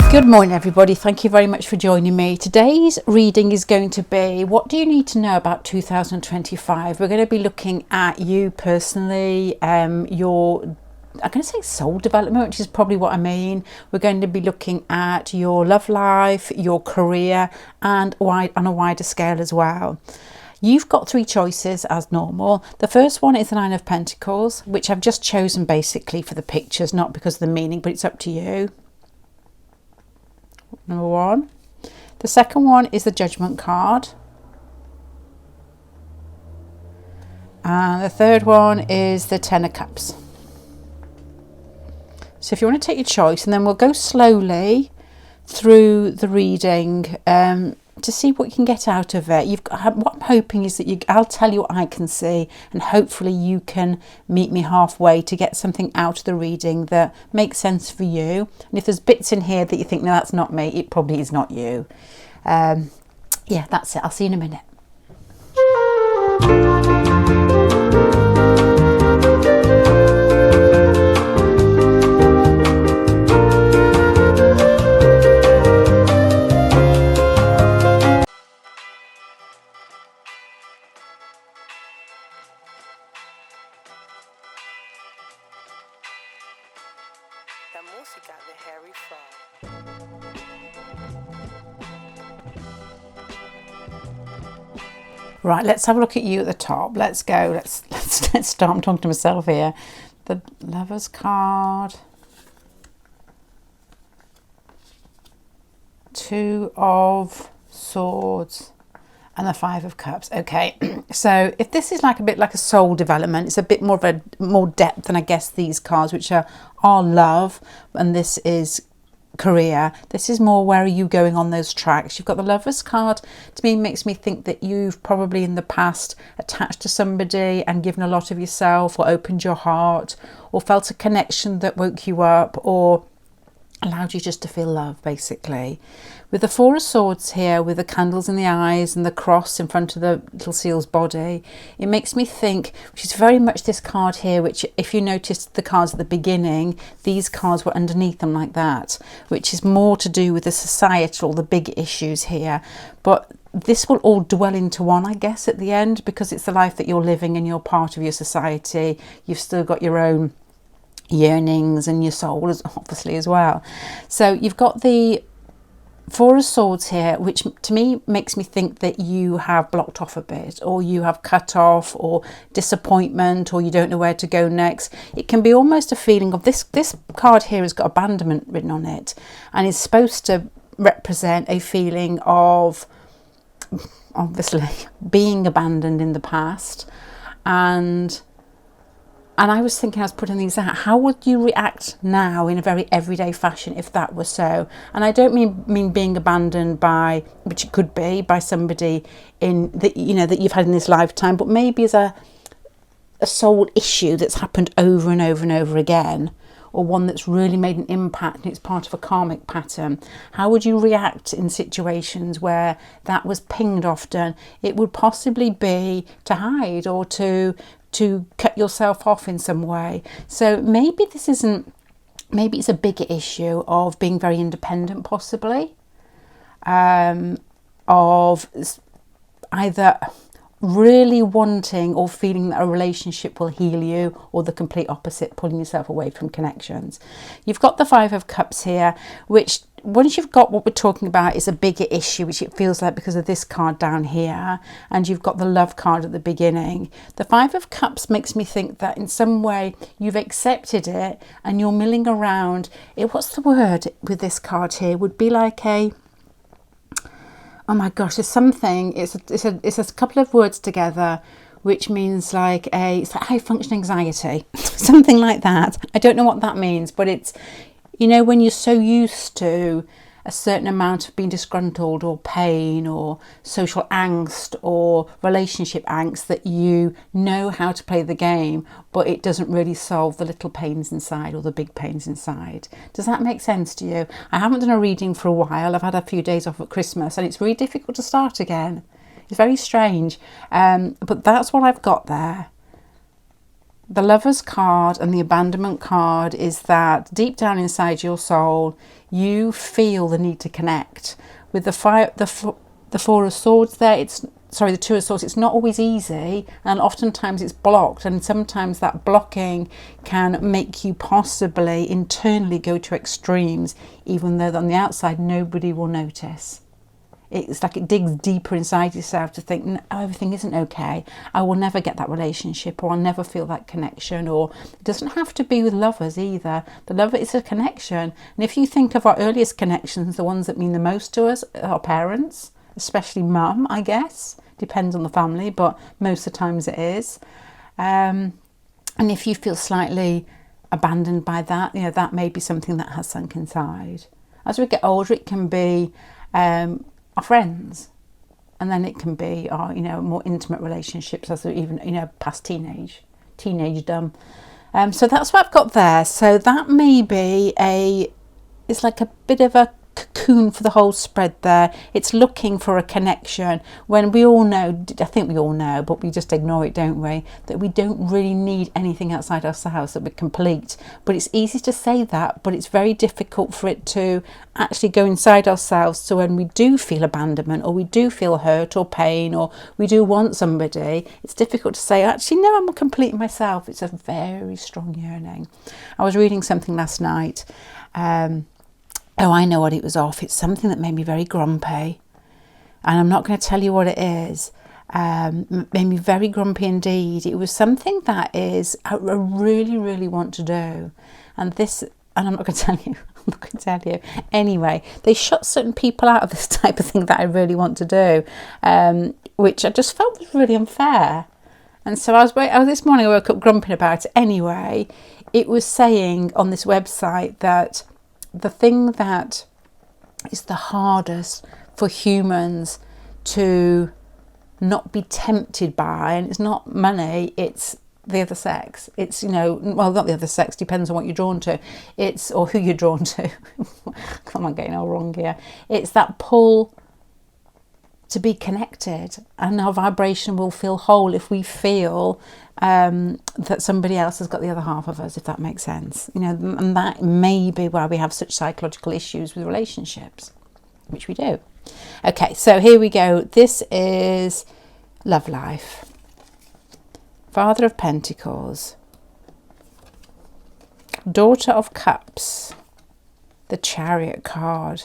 Good morning everybody, thank you very much for joining me. Today's reading is going to be, what do you need to know about 2025? We're going to be looking at you personally, your, I'm going to say soul development, which is probably what I mean. We're going to be looking at your love life, your career, and on a wider scale as well. You've got three choices as normal. The first one is the Nine of Pentacles, which I've just chosen basically for the pictures, not because of the meaning, but it's up to you. Number one. The second one is the Judgment card. And the third one is the Ten of Cups. So if you want to take your choice, and then we'll go slowly through the reading to see what you can get out of it. What I'm hoping is that I'll tell you what I can see, and hopefully you can meet me halfway to get something out of the reading that makes sense for you. And if there's bits in here that you think, no, that's not me, it probably is not you. Yeah, that's it. I'll see you in a minute. Right, let's have a look at you at the top. Let's go. Let's start. I'm talking to myself here. The Lover's card. Two of Swords. And the Five of Cups. Okay, so if this is like a bit like a soul development, it's a bit more of more depth than I guess these cards, which are love, and this is career. This is more, where are you going on those tracks? You've got the Lover's card. To me, makes me think that you've probably in the past attached to somebody and given a lot of yourself, or opened your heart, or felt a connection that woke you up, or allowed you just to feel love, basically. With the Four of Swords here, with the candles in the eyes and the cross in front of the little seal's body, it makes me think, which is very much this card here, which if you noticed the cards at the beginning, these cards were underneath them like that, which is more to do with the societal, the big issues here. But this will all dwell into one, I guess, at the end, because it's the life that you're living and you're part of your society. You've still got your own yearnings and your soul obviously as well. So you've got the Four of Swords here, which to me makes me think that you have blocked off a bit, or you have cut off, or disappointment, or you don't know where to go next. It can be almost a feeling of this card here has got abandonment written on it, and is supposed to represent a feeling of obviously being abandoned in the past. And I was thinking, I was putting these out, how would you react now in a very everyday fashion if that were so? And I don't mean being abandoned by, which it could be, by somebody in that, you know, that you've had in this lifetime, but maybe as a soul issue that's happened over and over and over again, or one that's really made an impact and it's part of a karmic pattern. How would you react in situations where that was pinged often? It would possibly be to hide, or to cut yourself off in some way. So maybe this isn't, maybe it's a bigger issue of being very independent, possibly, of either really wanting or feeling that a relationship will heal you, or the complete opposite, pulling yourself away from connections. You've got the Five of Cups here, which once you've got what we're talking about is a bigger issue, which it feels like because of this card down here, and you've got the Love card at the beginning. The Five of Cups makes me think that in some way you've accepted it and you're milling around it. What's the word with this card here? Would be like a, oh my gosh, there's something, it's a couple of words together, which means like it's like high function anxiety, something like that. I don't know what that means, but it's, you know, when you're so used to a certain amount of being disgruntled, or pain, or social angst, or relationship angst, that you know how to play the game, but it doesn't really solve the little pains inside or the big pains inside. Does that make sense to you? I haven't done a reading for a while. I've had a few days off at Christmas, and it's really difficult to start again. It's very strange, but that's what I've got there. the Lovers card and the Abandonment card is that deep down inside your soul, you feel the need to connect. With the Four of Swords there, the Two of Swords, it's not always easy, and oftentimes it's blocked, and sometimes that blocking can make you possibly internally go to extremes, even though on the outside nobody will notice. It's like it digs deeper inside yourself to think, no, everything isn't okay. I will never get that relationship, or I'll never feel that connection. Or it doesn't have to be with lovers either. The lover is a connection. And if you think of our earliest connections, the ones that mean the most to us, our parents, especially mum, I guess. Depends on the family, but most of the times it is. And if you feel slightly abandoned by that, that may be something that has sunk inside. As we get older, it can be our friends, and then it can be our more intimate relationships as even past teenagedom. So that's what I've got there. So that may be it's like a bit of a cocoon for the whole spread there. It's looking for a connection when we all know, I think we all know, but we just ignore it, don't we, that we don't really need anything outside ourselves, that we're complete. But it's easy to say that, but it's very difficult for it to actually go inside ourselves. So when we do feel abandonment, or we do feel hurt or pain, or we do want somebody, it's difficult to say, actually no, I'm complete myself. It's a very strong yearning. I was reading something last night. Oh, I know what it was off. It's something that made me very grumpy. And I'm not going to tell you what it is. Made me very grumpy indeed. It was something that I really, really want to do. And I'm not going to tell you. I'm not going to tell you. Anyway, they shut certain people out of this type of thing that I really want to do, which I just felt was really unfair. And so this morning I woke up grumping about it anyway. It was saying on this website that the thing that is the hardest for humans to not be tempted by, and it's not money, it's the other sex. It's, well, not the other sex, depends on what you're drawn to. Or who you're drawn to. Come on, getting all wrong here. It's that pull to be connected, and our vibration will feel whole if we feel that somebody else has got the other half of us, if that makes sense. And that may be why we have such psychological issues with relationships, which we do. Okay, so here we go. This is love life. Father of Pentacles, Daughter of Cups, the Chariot card,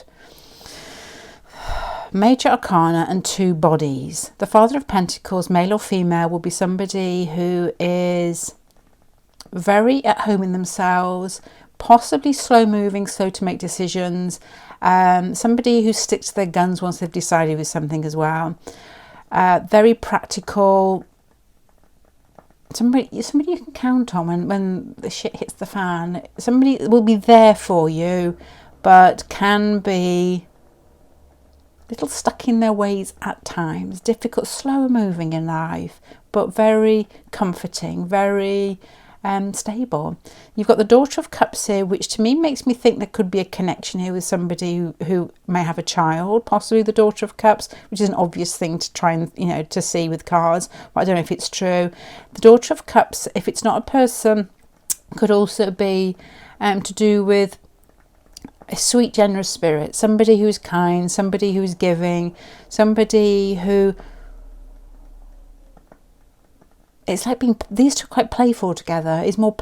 Major Arcana, and two bodies. The Father of Pentacles, male or female, will be somebody who is very at home in themselves, possibly slow moving, slow to make decisions, somebody who sticks to their guns once they've decided with something as well. Very practical, somebody you can count on when the shit hits the fan. Somebody will be there for you, but can be little stuck in their ways at times, difficult, slower moving in life, but very comforting, very stable. You've got the Daughter of Cups here, which to me makes me think there could be a connection here with somebody who may have a child, possibly the Daughter of Cups, which is an obvious thing to try and to see with cards, but I don't know if it's true. The Daughter of Cups, if it's not a person, could also be to do with a sweet, generous spirit, somebody who's kind, somebody who's giving, somebody who, it's like these two are quite playful together. Is more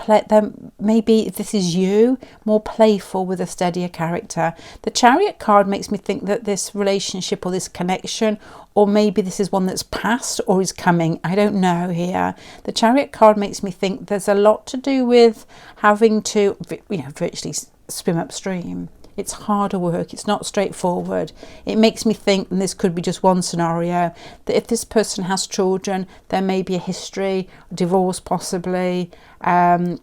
maybe if this is you, more playful with a steadier character. The Chariot card makes me think that this relationship or this connection, or maybe this is one that's past or is coming, I don't know here. The Chariot card makes me think there's a lot to do with having to virtually swim upstream. It's harder work. It's not straightforward. It makes me think, and this could be just one scenario, that if this person has children, there may be a history, divorce possibly,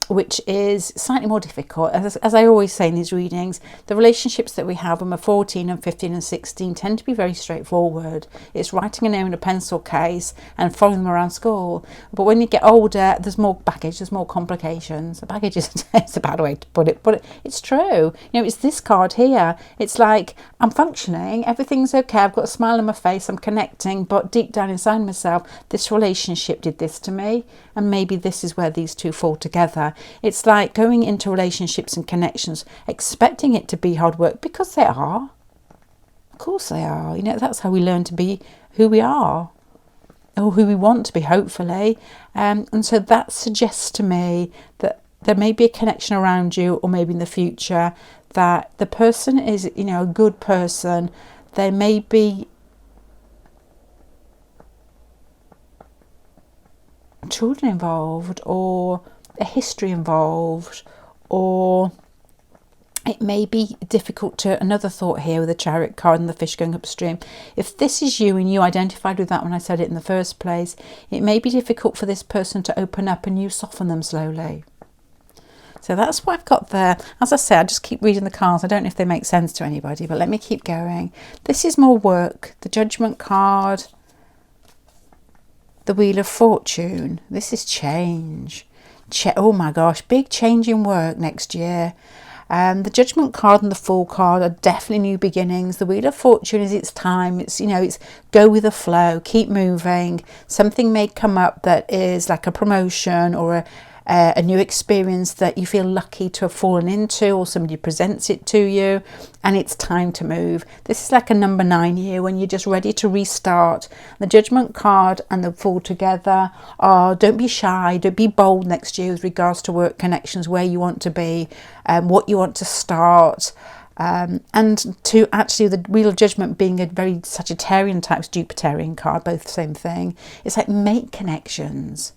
which is slightly more difficult. As I always say in these readings, the relationships that we have when we're 14 and 15 and 16 tend to be very straightforward. It's writing a name in a pencil case and following them around school. But when you get older, there's more baggage, there's more complications. Baggage is it's a bad way to put it, but it's true. It's this card here. It's like, I'm functioning, everything's okay, I've got a smile on my face, I'm connecting, but deep down inside myself, this relationship did this to me, and maybe this is where these two fall fall together. It's like going into relationships and connections expecting it to be hard work, because they are. Of course they are. You know, that's how we learn to be who we are, or who we want to be, hopefully. And so that suggests to me that there may be a connection around you, or maybe in the future, that the person is, you know, a good person. There may be children involved, or a history involved, or it may be difficult to, another thought here with the Chariot card and the fish going upstream. If this is you and you identified with that when I said it in the first place, it may be difficult for this person to open up and you soften them slowly. So that's what I've got there. As I say, I just keep reading the cards. I don't know if they make sense to anybody, but let me keep going. This is more work. The Judgment card, the Wheel of Fortune. This is change. Oh my gosh, big change in work next year. The Judgment card and the Fool card are definitely new beginnings. The Wheel of Fortune is its time. It's, you know, it's go with the flow, keep moving. Something may come up that is like a promotion, or a new experience that you feel lucky to have fallen into, or somebody presents it to you and it's time to move. This is like a number 9 year when you're just ready to restart. The Judgment card and the Fool together are, don't be shy, don't be bold next year with regards to work connections, where you want to be, what you want to start. And to actually, the Wheel of Judgment being a very Sagittarian type Jupiterian card, both the same thing. It's like make connections.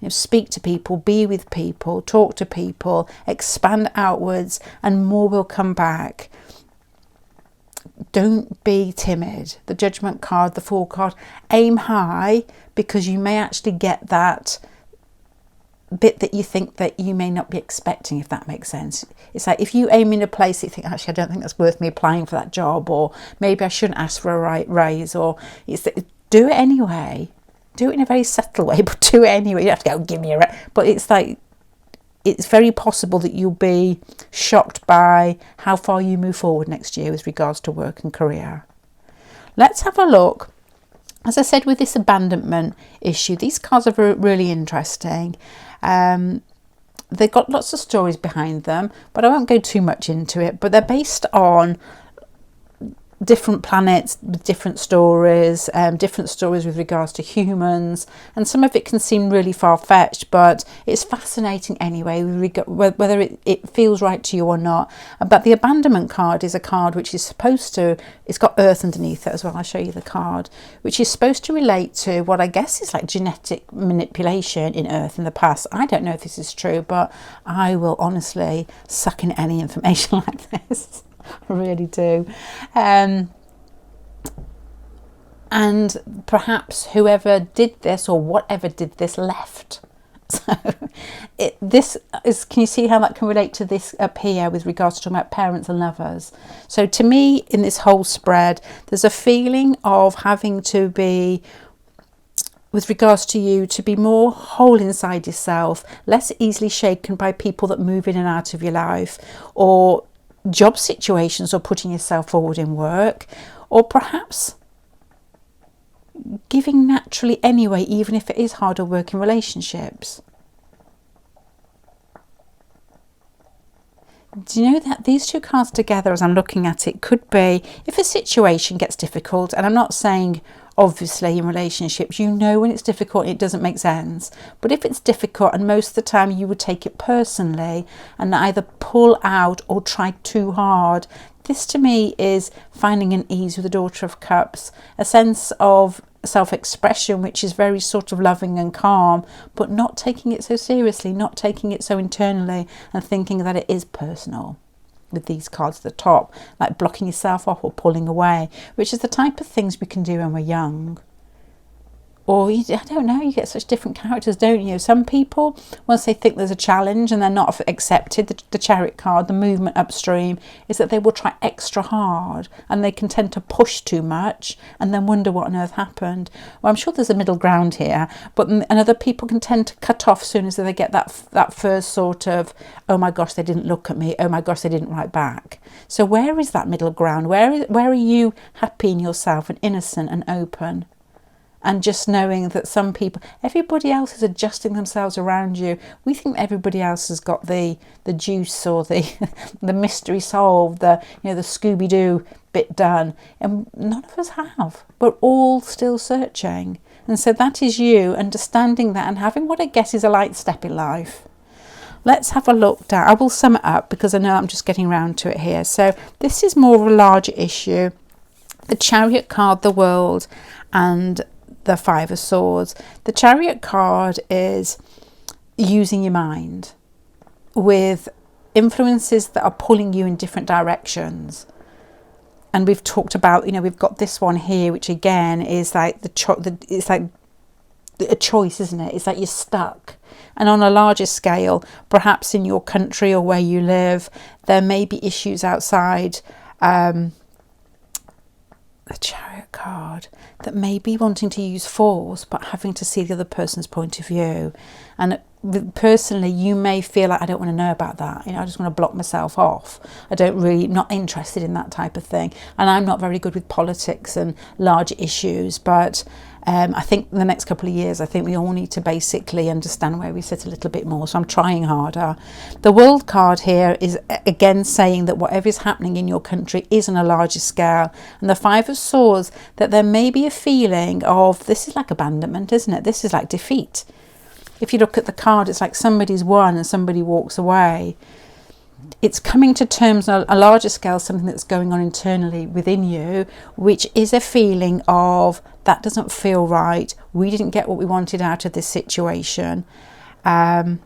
You know, speak to people, be with people, talk to people, expand outwards, and more will come back. Don't be timid. The Judgment card, the Fool card, aim high, because you may actually get that bit that you think that you may not be expecting, if that makes sense. It's like if you aim in a place that you think, actually, I don't think that's worth me applying for that job, or maybe I shouldn't ask for a raise, or do it anyway. Do it in a very subtle way, but do it anyway. You don't have to go, give me a raise. But it's like, it's very possible that you'll be shocked by how far you move forward next year with regards to work and career. Let's have a look. As I said, with this abandonment issue, these cards are really interesting. They've got lots of stories behind them, but I won't go too much into it. But they're based on different planets with different stories with regards to humans, and some of it can seem really far-fetched, but it's fascinating anyway, whether it feels right to you or not. But the abandonment card is a card which is supposed to, it's got earth underneath it as well. I'll show you the card, which is supposed to relate to what I guess is like genetic manipulation in earth in the past. I don't know if this is true, but I will honestly suck in any information like this. I really do. And perhaps whoever did this, or whatever did this, left. So this is, can you see how that can relate to this up here with regards to talking about parents and lovers? So to me, in this whole spread, there's a feeling of having to be, with regards to you, to be more whole inside yourself, less easily shaken by people that move in and out of your life, or job situations, or putting yourself forward in work, or perhaps giving naturally anyway, even if it is harder work in relationships. Do you know that these two cards together, as I'm looking at it, could be, if a situation gets difficult, and I'm not saying obviously in relationships, you know when it's difficult and it doesn't make sense, but if it's difficult and most of the time you would take it personally and either pull out or try too hard, this to me is finding an ease with the Daughter of Cups, a sense of self-expression which is very sort of loving and calm, but not taking it so seriously, not taking it so internally, and thinking that it is personal. With these cards at the top, like blocking yourself off or pulling away, which is the type of things we can do when we're young. Or, I don't know, you get such different characters, don't you? Some people, once they think there's a challenge and they're not accepted, the Chariot card, the movement upstream, is that they will try extra hard, and they can tend to push too much and then wonder what on earth happened. Well, I'm sure there's a middle ground here, and other people can tend to cut off as soon as they get that first sort of, oh my gosh, they didn't look at me, oh my gosh, they didn't write back. So where is that middle ground? Where are you happy in yourself and innocent and open? And just knowing that some people, everybody else is adjusting themselves around you. We think everybody else has got the juice or the the mystery solved, the Scooby-Doo bit done, and none of us have. We're all still searching. And so that is you understanding that and having what I guess is a light step in life. Let's have a look down. I will sum it up because I know I'm just getting around to it here. So this is more of a larger issue. The Chariot card, the World, and the Five of Swords. The Chariot card is using your mind with influences that are pulling you in different directions. And we've talked about, we've got this one here, which again is like it's like a choice, isn't it? It's like you're stuck. And on a larger scale, perhaps in your country or where you live, there may be issues outside the Chariot card that may be wanting to use force, but having to see the other person's point of view. And personally, you may feel like, I don't want to know about that. I just want to block myself off. Not interested in that type of thing. And I'm not very good with politics and large issues, but I think the next couple of years, I think we all need to basically understand where we sit a little bit more. So I'm trying harder. The World card here is again saying that whatever is happening in your country is on a larger scale. And the Five of Swords, that there may be a feeling of, this is like abandonment, isn't it? This is like defeat. If you look at the card, it's like somebody's won and somebody walks away. It's coming to terms on a larger scale, something that's going on internally within you, which is a feeling of, that doesn't feel right. We didn't get what we wanted out of this situation. But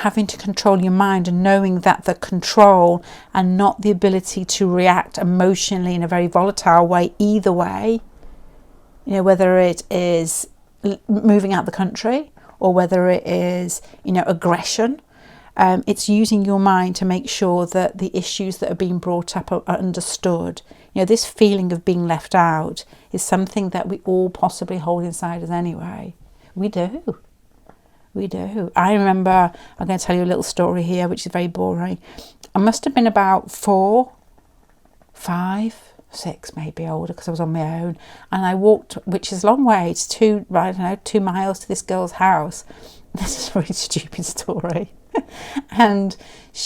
having to control your mind and knowing that the control and not the ability to react emotionally in a very volatile way, either way, whether it is moving out the country or whether it is, aggression. It's using your mind to make sure that the issues that are being brought up are understood. This feeling of being left out is something that we all possibly hold inside us anyway. We do. I remember, I'm going to tell you a little story here, which is very boring. I must have been about 4, 5, 6, maybe older, because I was on my own. And I walked, which is a long way, it's 2 miles to this girl's house. This is a really stupid story. And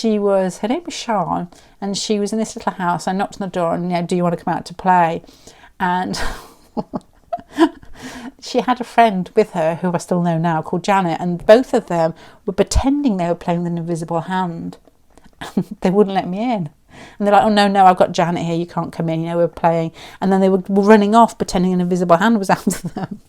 her name was Sean, and she was in this little house. I knocked on the door and, do you want to come out to play? And she had a friend with her who I still know now called Janet, and both of them were pretending they were playing with an invisible hand. And they wouldn't let me in. And they're like, oh no, I've got Janet here, you can't come in, we're playing. And then they were running off pretending an invisible hand was after them.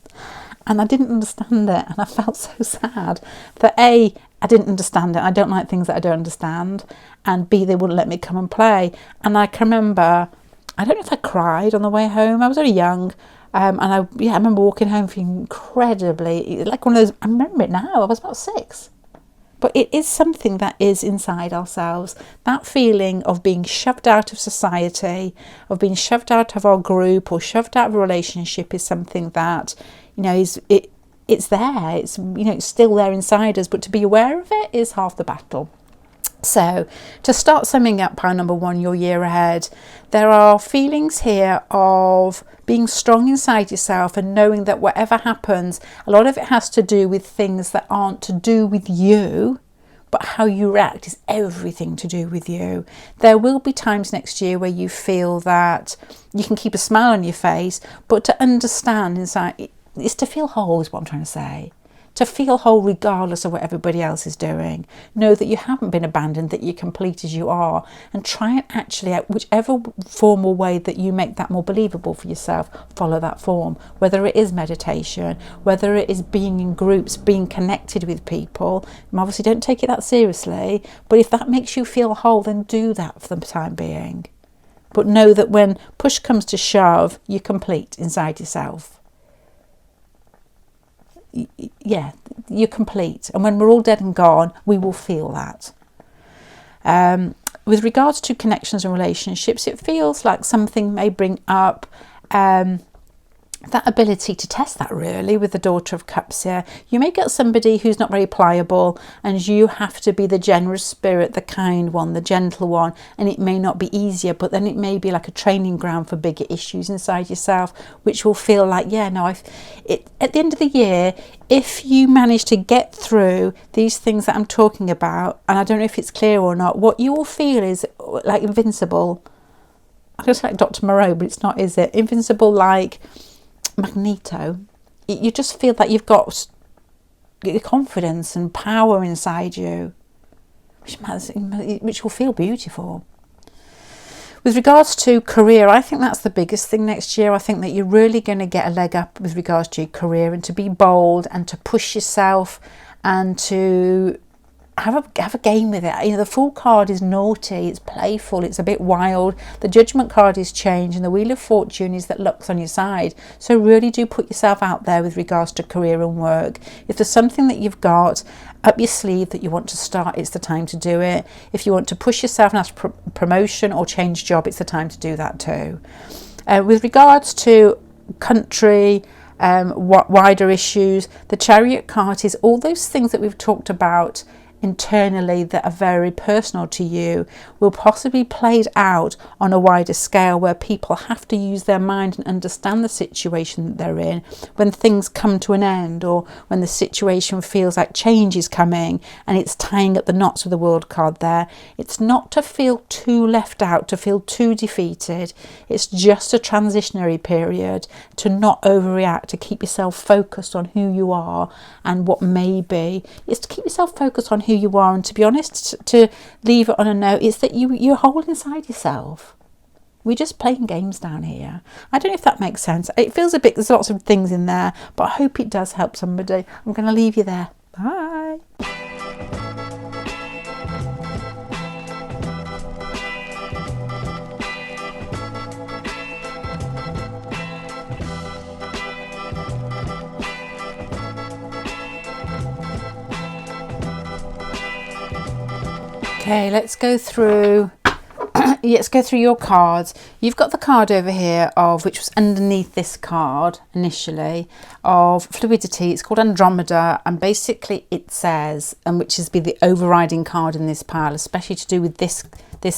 And I didn't understand it, and I felt so sad that A, I didn't understand it. I don't like things that I don't understand. And B, they wouldn't let me come and play. And I can remember, I don't know if I cried on the way home. I was only young. And I remember walking home feeling incredibly, like one of those, I remember it now, I was about 6. But it is something that is inside ourselves. That feeling of being shoved out of society, of being shoved out of our group or shoved out of a relationship is something that, it's there. It's, it's still there inside us. But to be aware of it is half the battle. So to start summing up pile number 1, your year ahead, there are feelings here of being strong inside yourself and knowing that whatever happens, a lot of it has to do with things that aren't to do with you, but how you react is everything to do with you. There will be times next year where you feel that you can keep a smile on your face, but to understand inside, is to feel whole is what I'm trying to say. To feel whole regardless of what everybody else is doing. Know that you haven't been abandoned, that you're complete as you are, and try and actually, whichever form or way that you make that more believable for yourself, follow that form. Whether it is meditation, whether it is being in groups, being connected with people. And obviously don't take it that seriously, but if that makes you feel whole, then do that for the time being. But know that when push comes to shove, you're complete inside yourself. Yeah, you're complete, and when we're all dead and gone, we will feel that. With regards to connections and relationships, it feels like something may bring up that ability to test that really with the Daughter of Cups here. You may get somebody who's not very pliable, and you have to be the generous spirit, the kind one, the gentle one, and it may not be easier, but then it may be like a training ground for bigger issues inside yourself, which will feel like, yeah, no, at the end of the year, if you manage to get through these things that I'm talking about, and I don't know if it's clear or not, what you will feel is like invincible. I just like Dr. Moreau, but it's not, is it? Invincible like Magneto. You just feel that you've got confidence and power inside you, which will feel beautiful. With regards to career, I think that's the biggest thing next year. I think that you're really going to get a leg up with regards to your career, and to be bold and to push yourself and to have a game with it. You know, the Fool card is naughty, it's playful, it's a bit wild. The Judgment card is change, and the Wheel of Fortune is that luck's on your side. So really do put yourself out there with regards to career and work. If there's something that you've got up your sleeve that you want to start, it's the time to do it. If you want to push yourself and ask for promotion or change job, it's the time to do that too. With regards to country, wider issues, the Chariot card is all those things that we've talked about internally that are very personal to you will possibly played out on a wider scale, where people have to use their mind and understand the situation that they're in when things come to an end, or when the situation feels like change is coming and it's tying up the knots with the World card there. It's not to feel too left out, to feel too defeated. It's just a transitionary period, to not overreact, to keep yourself focused on who you are and what may be. It's to keep yourself focused on who you are, and to be honest, to leave it on a note, it's that you're whole inside yourself. We're just playing games down here. I don't know if that makes sense. It feels a bit, there's lots of things in there, but I hope it does help somebody. I'm going to leave you there. Bye. Okay, let's go through your cards. You've got the card over here of, which was underneath this card initially, of fluidity. It's called Andromeda, and basically it says, and which has been the overriding card in this pile, especially to do with this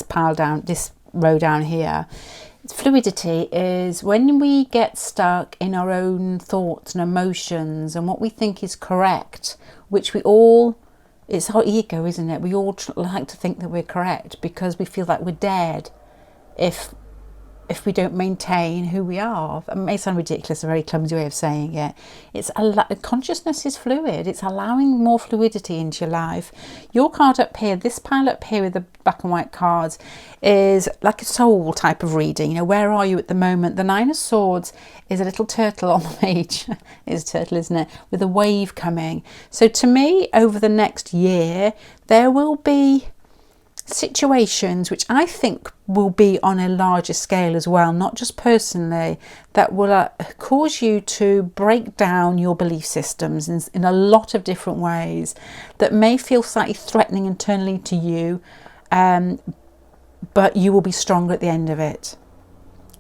pile down, this row down here. Fluidity is when we get stuck in our own thoughts and emotions and what we think is correct, which we all, it's our ego, isn't it? We all like to think that we're correct because we feel like we're dead if we don't maintain who we are. It may sound ridiculous, a very clumsy way of saying it. Consciousness is fluid. It's allowing more fluidity into your life. Your card up here, this pile up here with the black and white cards, is like a soul type of reading. You know, where are you at the moment? The Nine of Swords is a little turtle on the page. It's a turtle, isn't it? With a wave coming. So to me, over the next year, there will be situations which I think will be on a larger scale as well, not just personally, that will cause you to break down your belief systems in a lot of different ways that may feel slightly threatening internally to you, but you will be stronger at the end of it.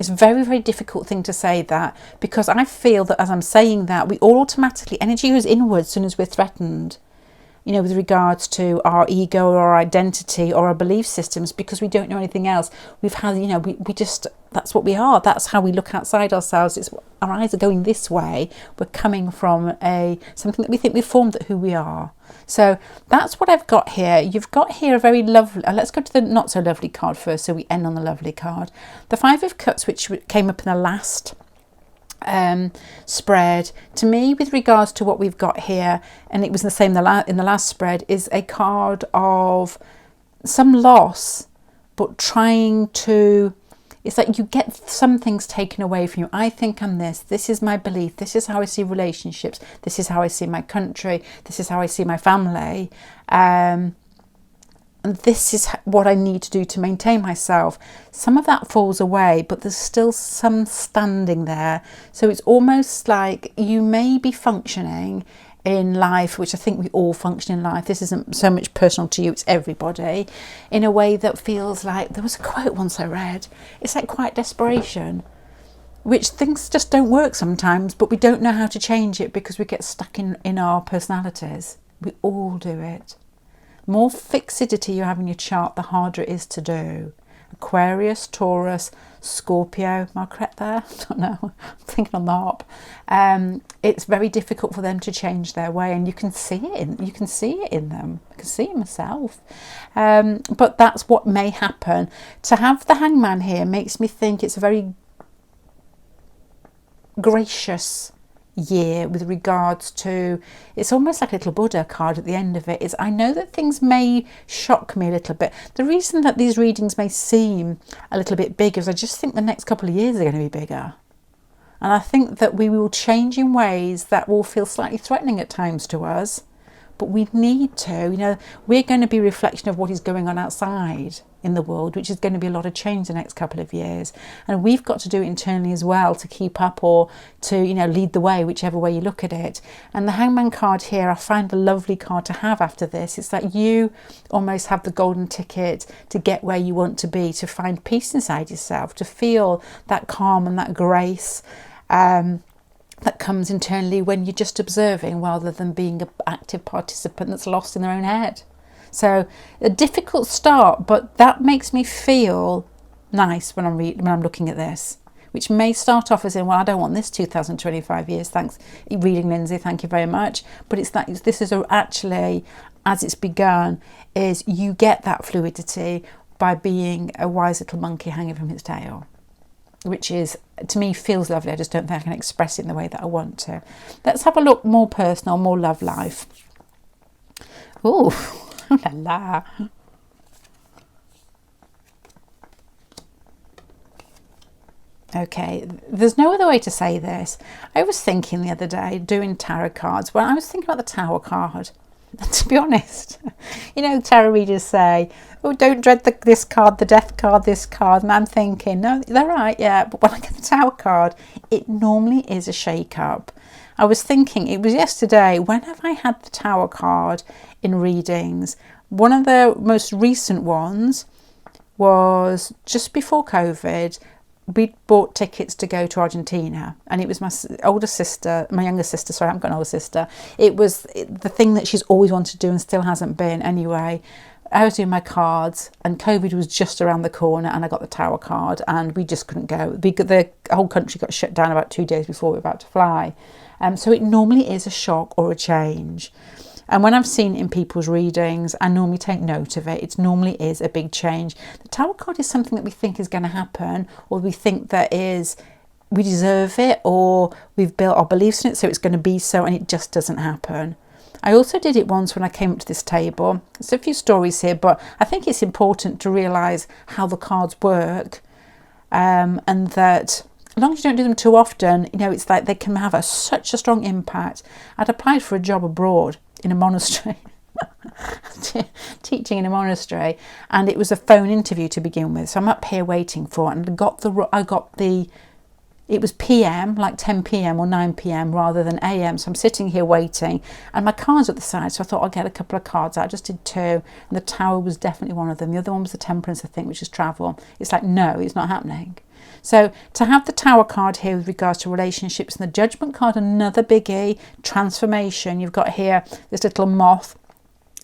It's a very, very difficult thing to say that, because I feel that as I'm saying that, we all automatically, energy goes inwards as soon as we're threatened, you know, with regards to our ego or our identity or our belief systems, because we don't know anything else. We've had, you know, we just, that's what we are. That's how we look outside ourselves. It's, our eyes are going this way. We're coming from something that we think we've formed that who we are. So that's what I've got here. You've got here a very lovely, let's go to the not so lovely card first, so we end on the lovely card. The Five of Cups, which came up in the last spread, to me, with regards to what we've got here, and it was the same in the last spread, is a card of some loss, but trying to, it's like you get some things taken away from you. I think I'm this is my belief, this is how I see relationships, this is how I see my country, this is how I see my family, and this is what I need to do to maintain myself. Some of that falls away, but there's still some standing there. So it's almost like you may be functioning in life, which I think we all function in life. This isn't so much personal to you, it's everybody, in a way that feels like, there was a quote once I read, it's like quiet desperation. which things just don't work sometimes, but we don't know how to change it because we get stuck in our personalities. We all do it. The more fixity you have in your chart, the harder it is to do. Aquarius, Taurus, Scorpio, am I correct there? I don't know, I'm thinking on the hop. It's very difficult for them to change their way, and you can see it in them. I can see it myself. But that's what may happen. To have the Hangman here makes me think it's a very gracious year with regards to, it's almost like a little Buddha card at the end of it. Is I know that things may shock me a little bit. The reason that these readings may seem a little bit big is I just think the next couple of years are going to be bigger, and I think that we will change in ways that will feel slightly threatening at times to us, but we need to, we're going to be a reflection of what is going on outside in the world, which is going to be a lot of change the next couple of years, and we've got to do it internally as well to keep up or to lead the way, whichever way you look at it. And the Hangman card here, I find a lovely card to have after this. It's like you almost have the golden ticket to get where you want to be, to find peace inside yourself, to feel that calm and that grace that comes internally when you're just observing rather than being an active participant that's lost in their own head. So a difficult start, but that makes me feel nice when I'm looking at this, which may start off as in, well, I don't want this 2025 years. Thanks, reading Lindsay. Thank you very much. But it's that this is actually, as it's begun, is you get that fluidity by being a wise little monkey hanging from its tail, which is, to me, feels lovely. I just don't think I can express it in the way that I want to. Let's have a look more personal, more love life. Ooh. Oh la la. Okay, there's no other way to say this. I was thinking the other day, doing tarot cards, when I was thinking about the Tower card. To be honest, tarot readers say, oh, don't dread this card, the death card, this card. And I'm thinking, no, they're right, yeah. But when I get the Tower card, it normally is a shake-up. I was thinking, it was yesterday, when have I had the Tower card in readings? One of the most recent ones was just before COVID. We bought tickets to go to Argentina, and it was my younger sister, sorry, I haven't got an older sister. It was the thing that she's always wanted to do and still hasn't been. Anyway, I was doing my cards, and COVID was just around the corner, and I got the Tower card, and we just couldn't go. The whole country got shut down about 2 days before we were about to fly. So it normally is a shock or a change. And when I've seen it in people's readings, I normally take note of it. It normally is a big change. The Tower card is something that we think is going to happen, or we think that we deserve it, or we've built our beliefs in it, so it's going to be so, and it just doesn't happen. I also did it once when I came up to this table. There's a few stories here, but I think it's important to realise how the cards work, and that as long as you don't do them too often, it's like they can have such a strong impact. I'd applied for a job abroad in a monastery, teaching in a monastery, and it was a phone interview to begin with. So I'm up here waiting for it, and it was PM, like 10 PM or 9 PM rather than AM. So I'm sitting here waiting, and my cards at the side. So I thought I'll get a couple of cards. I just did 2, and the Tower was definitely one of them. The other one was the Temperance, I think, which is travel. It's like, no, it's not happening. So to have the Tower card here with regards to relationships, and the Judgment card, another biggie, transformation. You've got here this little moth.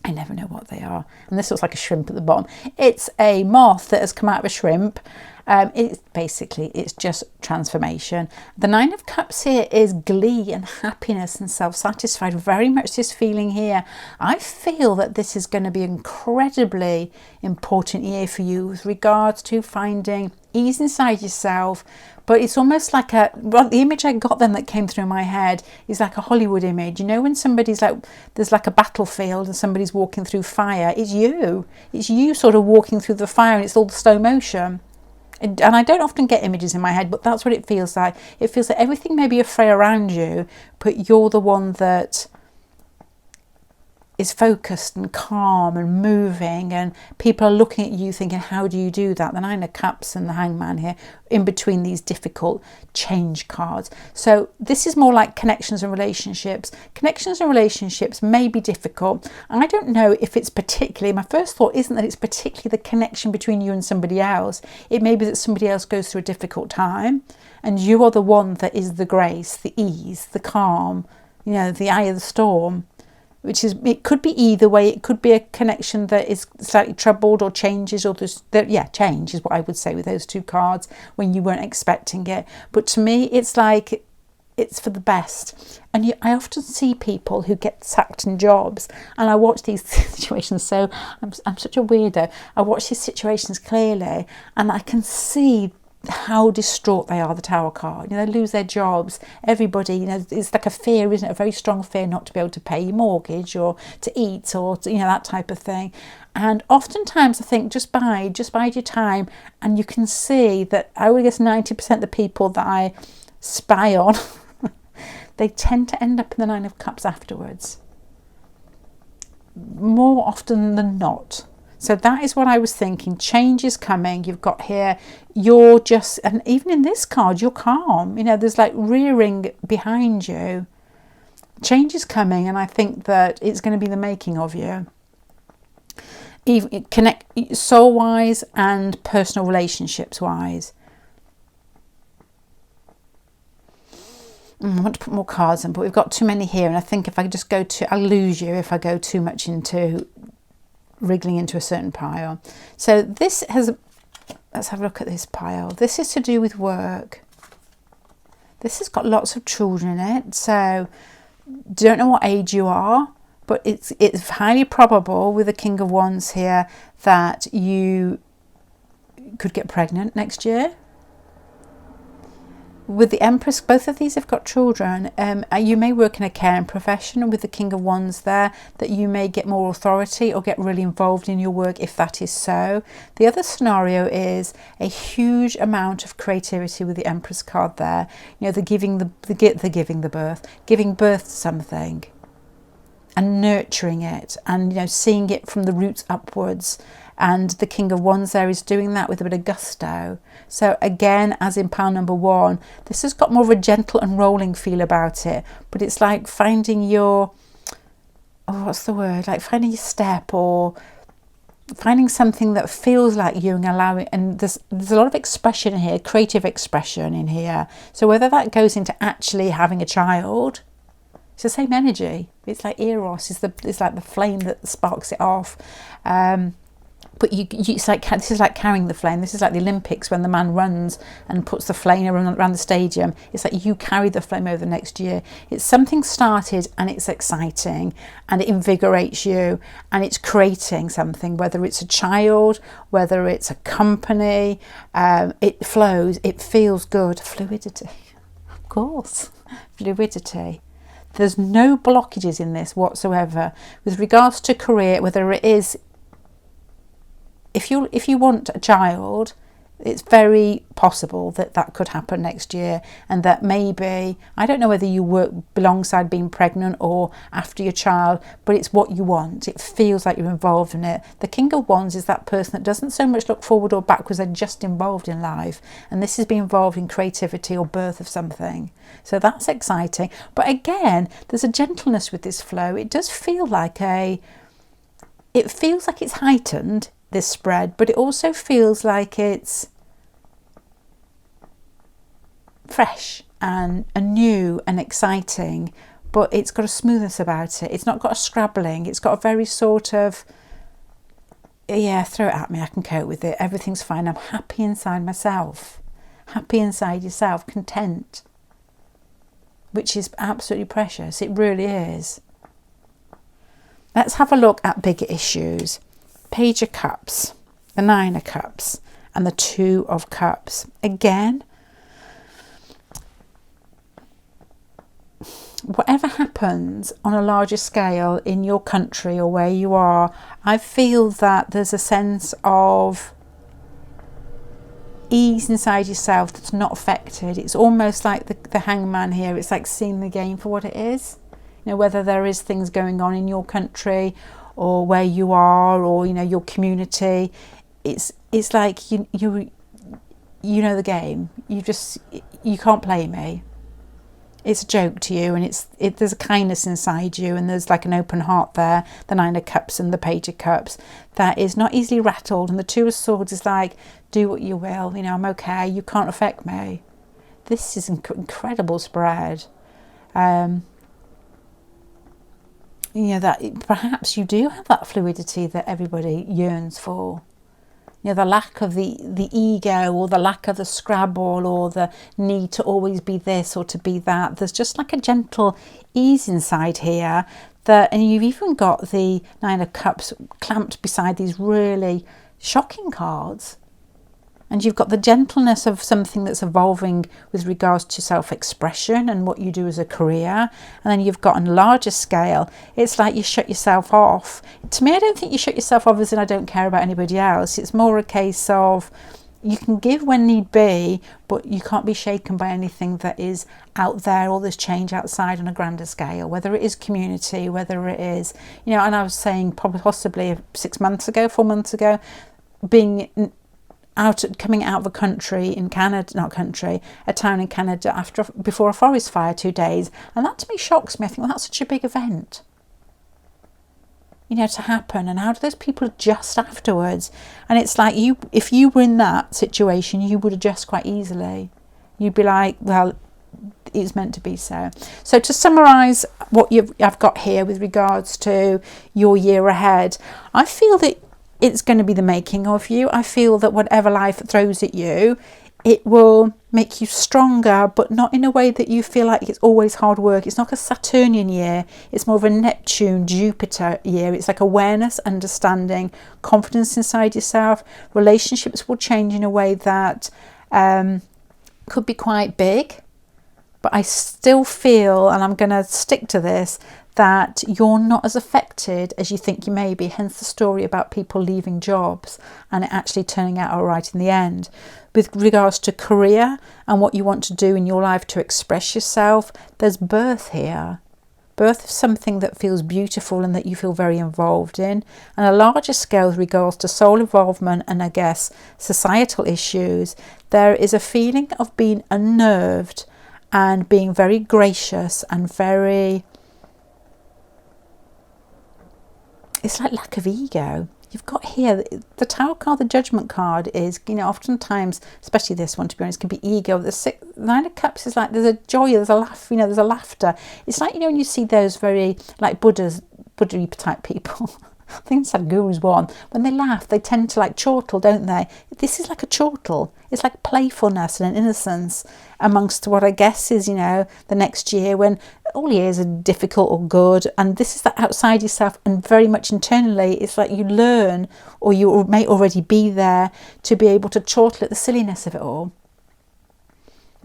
I never know what they are. And this looks like a shrimp at the bottom. It's a moth that has come out of a shrimp. It's just transformation. The 9 of Cups here is glee and happiness and self-satisfied. Very much this feeling here. I feel that this is going to be an incredibly important year for you with regards to finding ease inside yourself. But it's almost like the image I got then that came through my head is like a Hollywood image. When somebody's like, there's like a battlefield and somebody's walking through fire. It's you sort of walking through the fire, and it's all the slow motion. And I don't often get images in my head, but that's what it feels like. It feels like everything may be afray around you, but you're the one that is focused and calm and moving, and people are looking at you thinking, how do you do that? The Nine of Cups and the Hangman here in between these difficult change cards. So this is more like connections and relationships. Connections and relationships may be difficult, and I don't know if it's particularly, my first thought isn't that it's particularly the connection between you and somebody else. It may be that somebody else goes through a difficult time and you are the one that is the grace, the ease, the calm, you know, the eye of the storm. Which is, it could be either way. It could be a connection that is slightly troubled or changes, or change is what I would say with those two cards when you weren't expecting it. But to me, it's like it's for the best. And I often see people who get sacked in jobs, and I watch these situations. So I'm such a weirdo. I watch these situations clearly, and I can see how distraught they are, the Tower card. You know, they lose their jobs. Everybody, you know, it's like a fear, isn't it? A very strong fear not to be able to pay your mortgage or to eat or to, you know, that type of thing. And oftentimes I think just bide your time, and you can see that I would guess 90% of the people that I spy on, they tend to end up in the Nine of Cups afterwards. More often than not. So that is what I was thinking. Change is coming. You've got here, you're just, and even in this card, you're calm. You know, there's like rearing behind you. Change is coming, and I think that it's going to be the making of you. Even connect soul-wise and personal relationships-wise. I want to put more cards in, but we've got too many here, and I think if I just go to, I'll lose you if I go too much into wriggling into a certain pile. So this has, let's have a look at this pile. This is to do with work. This has got lots of children in it, so don't know what age you are, but it's highly probable with the King of Wands here that you could get pregnant next year. With the Empress, both of these have got children. You may work in a caring profession, and with the King of Wands there, that you may get more authority or get really involved in your work if that is so. The other scenario is a huge amount of creativity with the Empress card there. You know, giving birth to something and nurturing it, and, you know, seeing it from the roots upwards. And the King of Wands there is doing that with a bit of gusto. So again, as in pile number 1, this has got more of a gentle and rolling feel about it. But it's like finding your, what's the word? Like finding your step, or finding something that feels like you and allowing. And there's a lot of expression in here, creative expression in here. So whether that goes into actually having a child, it's the same energy. It's like Eros, it's like the flame that sparks it off. But it's like, this is like carrying the flame. This is like the Olympics when the man runs and puts the flame around the stadium. It's like you carry the flame over the next year. It's something started, and it's exciting, and it invigorates you, and it's creating something, whether it's a child, whether it's a company. It flows, it feels good. Fluidity, of course, fluidity. There's no blockages in this whatsoever. With regards to career, whether it is, if you want a child, it's very possible that that could happen next year, and that maybe, I don't know whether you work alongside being pregnant or after your child, but it's what you want. It feels like you're involved in it. The King of Wands is that person that doesn't so much look forward or backwards, they're just involved in life, and this is being involved in creativity or birth of something. So that's exciting. But again, there's a gentleness with this flow. It does feel like it's heightened, this spread, but it also feels like it's fresh and new and exciting, but it's got a smoothness about it. It's not got a scrabbling. It's got a very sort of, yeah, throw it at me, I can cope with it. Everything's fine. I'm happy inside myself. Happy inside yourself, content, which is absolutely precious. It really is. Let's have a look at bigger issues. Page of Cups, the Nine of Cups, and the Two of Cups. Again, whatever happens on a larger scale in your country or where you are, I feel that there's a sense of ease inside yourself that's not affected. It's almost like the hangman here. It's like seeing the game for what it is. You know, whether there is things going on in your country or where you are, or, you know, your community. It's like you know the game. You can't play me. It's a joke to you, and there's a kindness inside you, and there's like an open heart there, the Nine of Cups and the Page of Cups, that is not easily rattled. And the Two of Swords is like, do what you will, you know, I'm okay, you can't affect me. This is incredible spread. You know, that perhaps you do have that fluidity that everybody yearns for. You know, the lack of the ego, or the lack of the Scrabble, or the need to always be this or to be that. There's just like a gentle ease inside here. And you've even got the Nine of Cups clamped beside these really shocking cards. And you've got the gentleness of something that's evolving with regards to self-expression and what you do as a career. And then you've got on a larger scale, it's like you shut yourself off. To me, I don't think you shut yourself off as in I don't care about anybody else. It's more a case of you can give when need be, but you can't be shaken by anything that is out there, or there's change outside on a grander scale, whether it is community, whether it is, you know, and I was saying possibly 4 months ago, coming out of a country in Canada, a town in Canada before a forest fire 2 days, and that to me shocks me. I think, well, that's such a big event, you know, to happen, and how do those people adjust afterwards? And it's like, if you were in that situation, you would adjust quite easily. You'd be like, well, it's meant to be so. So to summarise what I've got here with regards to your year ahead, I feel that it's going to be the making of you. I feel that whatever life throws at you, it will make you stronger, but not in a way that you feel like it's always hard work. It's not a Saturnian year. It's more of a Neptune, Jupiter year. It's like awareness, understanding, confidence inside yourself. Relationships will change in a way that could be quite big. But I still feel, and I'm going to stick to this, that you're not as affected as you think you may be, hence the story about people leaving jobs and it actually turning out all right in the end. With regards to career and what you want to do in your life to express yourself, there's birth here. Birth of something that feels beautiful and that you feel very involved in. And a larger scale with regards to soul involvement and, I guess, societal issues, there is a feeling of being unnerved and being very gracious and very... it's like lack of ego. You've got here, the Tower card, the Judgment card is, you know, oftentimes, especially this one, to be honest, can be ego. The Nine of Cups is like, there's a joy, there's a laugh, you know, there's a laughter. It's like, you know, when you see those very, like Buddha type people, I think Sadhguru's one, when they laugh, they tend to like chortle, don't they? This is like a chortle. It's like playfulness and an innocence amongst what I guess is, you know, the next year when all years are difficult or good. And this is that outside yourself and very much internally. It's like you learn, or you may already be there, to be able to chortle at the silliness of it all.